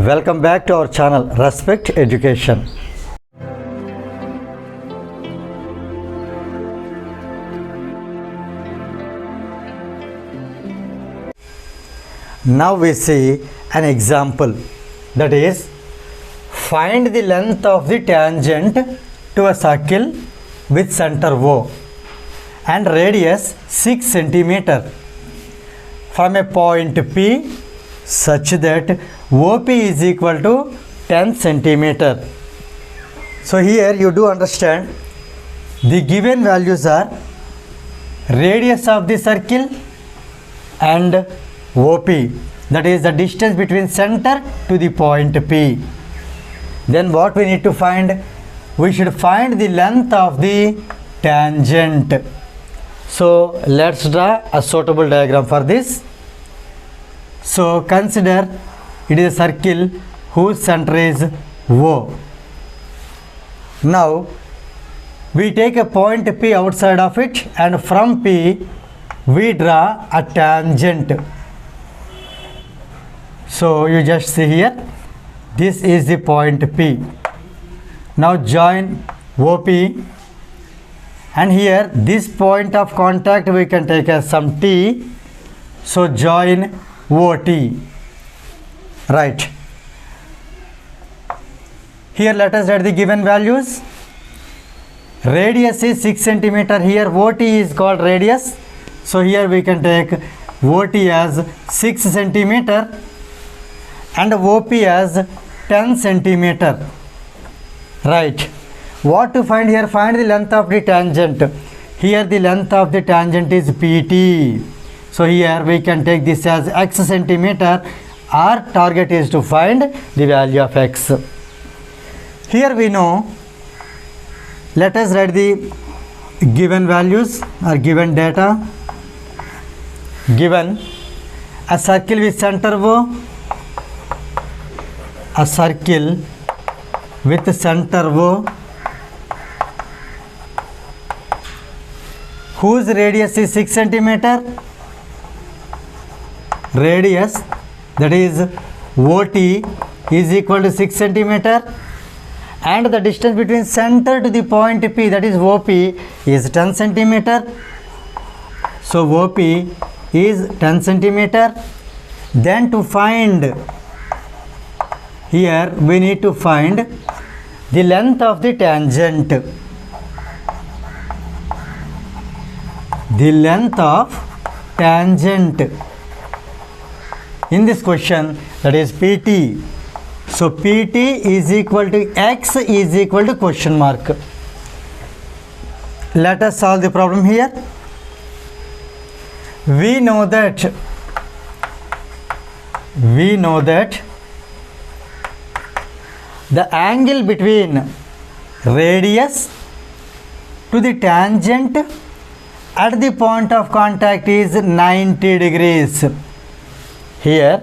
Welcome back to our channel Respect Education. Now we see an example, that is, find the length of the tangent to a circle with center O and radius 6 centimeter from a point P such that OP is equal to 10 centimeter. So here you do understand the given values are radius of the circle and OP, that is the distance between center to the point P. Then what we need to find? We should find the length of the tangent. So let's draw a suitable diagram for this. So consider it is a circle whose center is O. Now we take a point P outside of it, and from P we draw a tangent. So you just see here, this is the point P. Now join OP, and here this point of contact we can take as some T. So join OT. Right. Here let us write the given values. Radius is 6 centimeter. Here OT is called radius. So here we can take OT as 6 centimeter and OP as 10 centimeter. Right. What to find here? Find the length of the tangent. Here the length of the tangent is PT. So here we can take this as x centimeter. Our target is to find the value of x. Here we know, let us write the given values or given data. Given a circle with center O, a circle with center O whose radius is 6 centimeter. Radius, that is OT, is equal to 6 centimeter, and the distance between center to the point P, that is OP, is 10 centimeter. So OP is 10 centimeter. Then to find, here we need to find the length of the tangent. The length of tangent in this question, that is PT. So PT is equal to x is equal to question mark. Let us solve the problem here. We know that the angle between radius to the tangent at the point of contact is 90 degrees. Here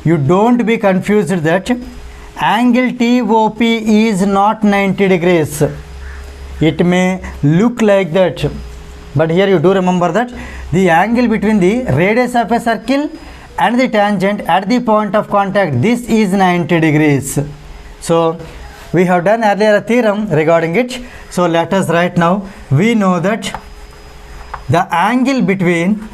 you don't be confused that angle TOP is not 90 degrees. It may look like that, but here you do remember that the angle between the radius of a circle and the tangent at the point of contact, this is 90 degrees. So we have done earlier a theorem regarding it. So let us write now. We know that the angle between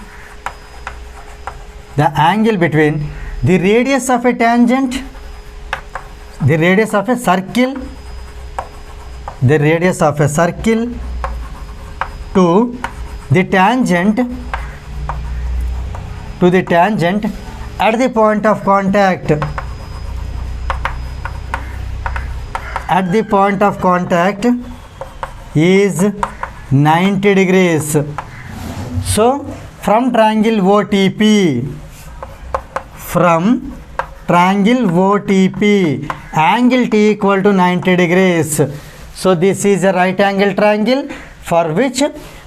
the radius of a tangent, the radius of a circle, to the tangent at the point of contact, is 90 degrees. So from triangle OTP, angle T equal to 90 degrees. So this is a right angle triangle for which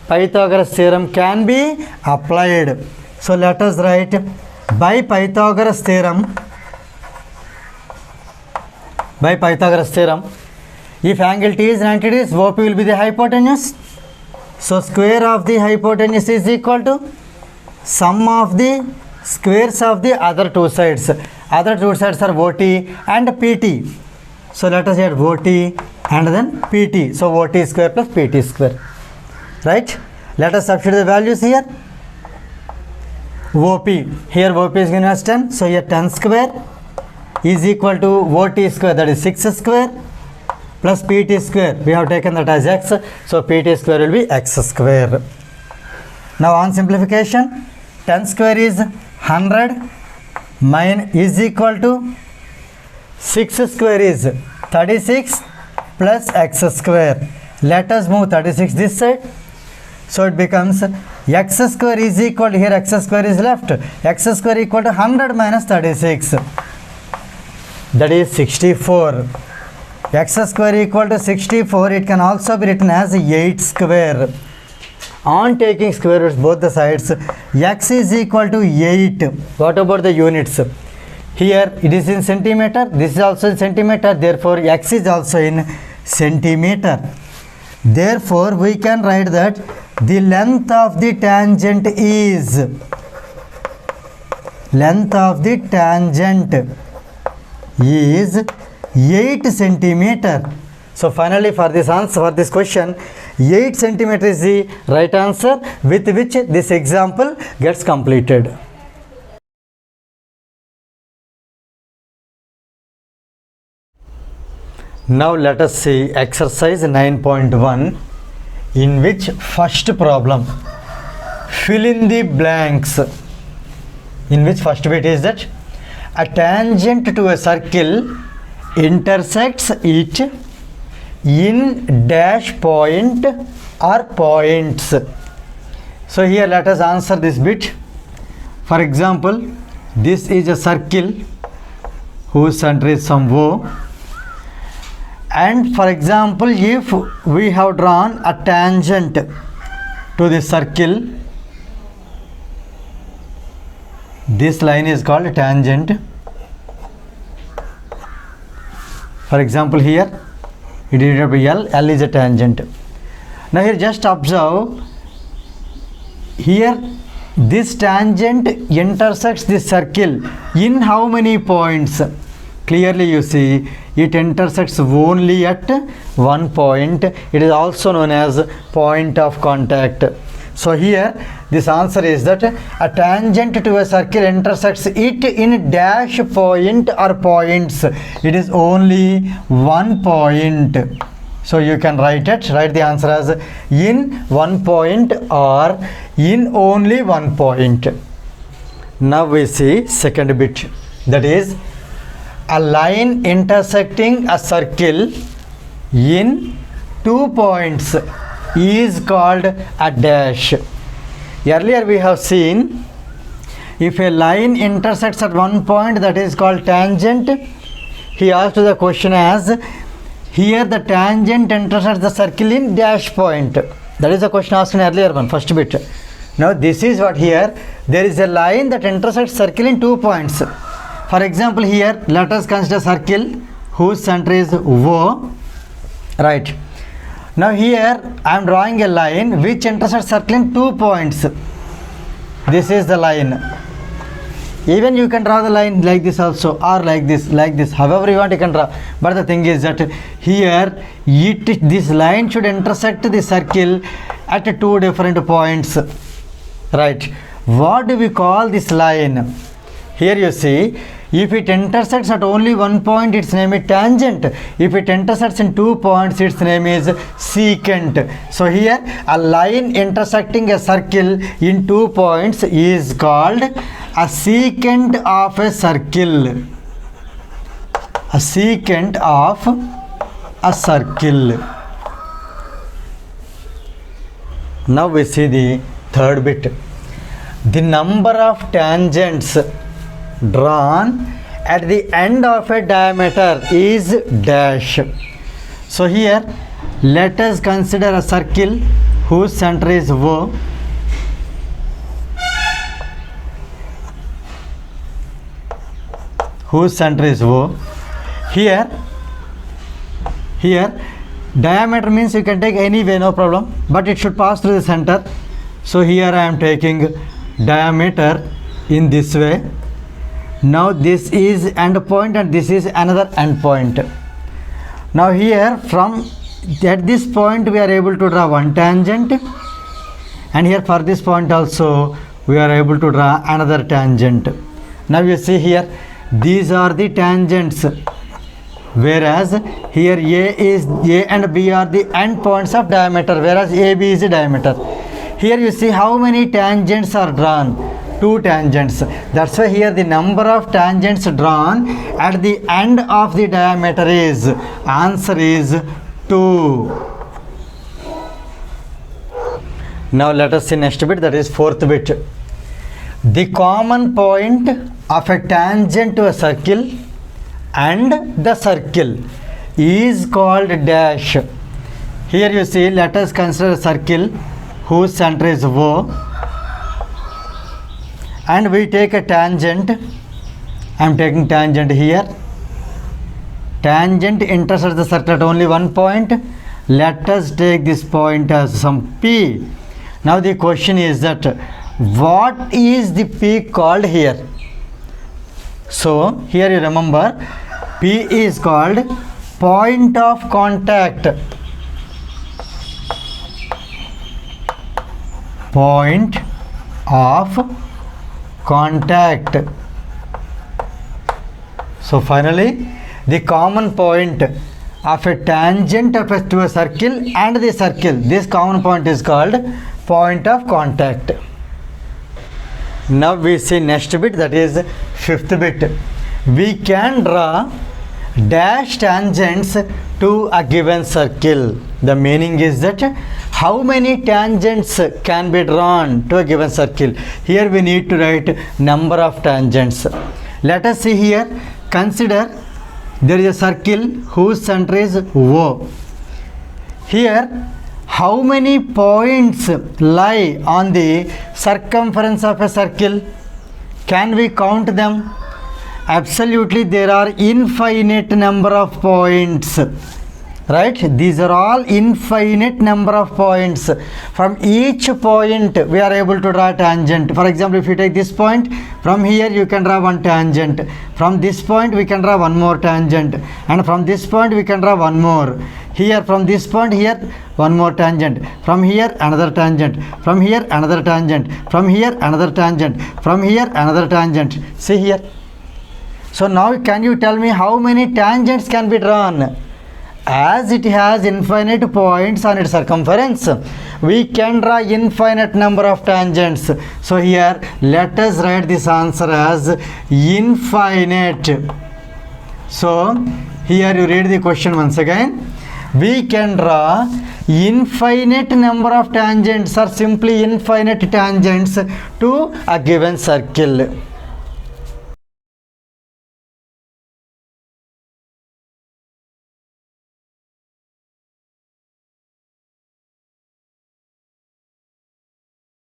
Pythagoras theorem can be applied. So let us write, by Pythagoras theorem, if angle T is 90 degrees, OP will be the hypotenuse. So square of the hypotenuse is equal to sum of the squares of the other two sides. Other two sides are OT and PT. So let us add OT and then PT. So OT square plus PT square. Right? Let us substitute the values here. OP. Here OP is given as 10. So here 10 square is equal to OT square, that is 6 square, plus PT square. We have taken that as x. So PT square will be x square. Now on simplification, 10 square is 100 is equal to 6 square is 36 plus x square. Let us move 36 this side. So it becomes x square is equal to, here x square is left, x square equal to 100 minus 36, that is 64. X square equal to 64, it can also be written as 8 square. On taking square roots both the sides, x is equal to 8. What about the units? Here it is in centimeter, this is also in centimeter, therefore x is also in centimeter. Therefore we can write that the length of the tangent is 8 centimeter. So finally for this answer, for this question, 8 centimeter is the right answer, with which this example gets completed. Now let us see exercise 9.1, in which first problem, fill in the blanks, in which first bit is that a tangent to a circle intersects it in dash point or points. So here let us answer this bit. For example, this is a circle whose center is some O. And for example, if we have drawn a tangent to the circle, this line is called tangent. For example, here it is written by L. L is a tangent. Now here just observe, here this tangent intersects this circle in how many points? Clearly you see it intersects only at one point. It is also known as point of contact. So here this answer is that a tangent to a circle intersects it in dash point or points. It is only one point. So you can write the answer as in one point or in only one point. Now we see second bit, that is a line intersecting a circle in 2 points is called a dash. Earlier we have seen, if a line intersects at one point, that is called tangent. He asked the question as, here the tangent intersects the circle in dash point. That is the question asked in earlier one, first bit. Now this is what here, there is a line that intersects circle in 2 points. For example, here let us consider circle whose center is O, right? Now here I am drawing a line which intersects circle in 2 points. This is the line. Even you can draw the line like this also, or like this, however you want you can draw. But the thing is that here this line should intersect the circle at 2 different points, right? What do we call this line? Here you see, if it intersects at only one point, its name is tangent. If it intersects in 2 points, its name is secant. So here a line intersecting a circle in 2 points is called a secant of a circle. A secant of a circle. Now we see the third bit. The number of tangents drawn at the end of a diameter is dash. So here let us consider a circle whose center is O. Whose center is O. Here diameter means you can take any way, no problem, but it should pass through the center. So here I am taking diameter in this way. Now this is end point and this is another end point. Now here from at this point we are able to draw one tangent, and here for this point also we are able to draw another tangent. Now you see here these are the tangents, whereas here A and B are the end points of diameter, whereas AB is the diameter. Here you see how many tangents are drawn, 2 tangents. That's why here the number of tangents drawn at the end of the diameter is, answer is 2. Now let us see next bit, that is 4th bit. The common point of a tangent to a circle and the circle is called dash. Here you see, let us consider a circle whose center is O, and we take a tangent. I am taking tangent here. Tangent intersects the circle at only one point. Let us take this point as some P. Now the question is that what is the P called here? So here you remember P is called point of contact. Point of contact. So finally the common point of a tangent to a circle and the circle, this common point is called point of contact. Now we see next bit, that is 5th bit. We can draw dash tangents to a given circle. The meaning is that how many tangents can be drawn to a given circle. Here we need to write number of tangents. Let us see here. Consider there is a circle whose center is O. Here how many points lie on the circumference of a circle? Can we count them? Absolutely, there are infinite number of points, right? These are all infinite number of points. From each point we are able to draw a tangent. For example, if you take this point, from here you can draw one tangent. From this point we can draw one more tangent, and from this point we can draw one more. Here from this point, here one more tangent. From here another tangent. From here another tangent. From here another tangent. From here another tangent. See here. So now can you tell me how many tangents can be drawn? As it has infinite points on its circumference, we can draw infinite number of tangents. So here let us write this answer as infinite. So here you read the question once again. We can draw infinite number of tangents or simply infinite tangents to a given circle.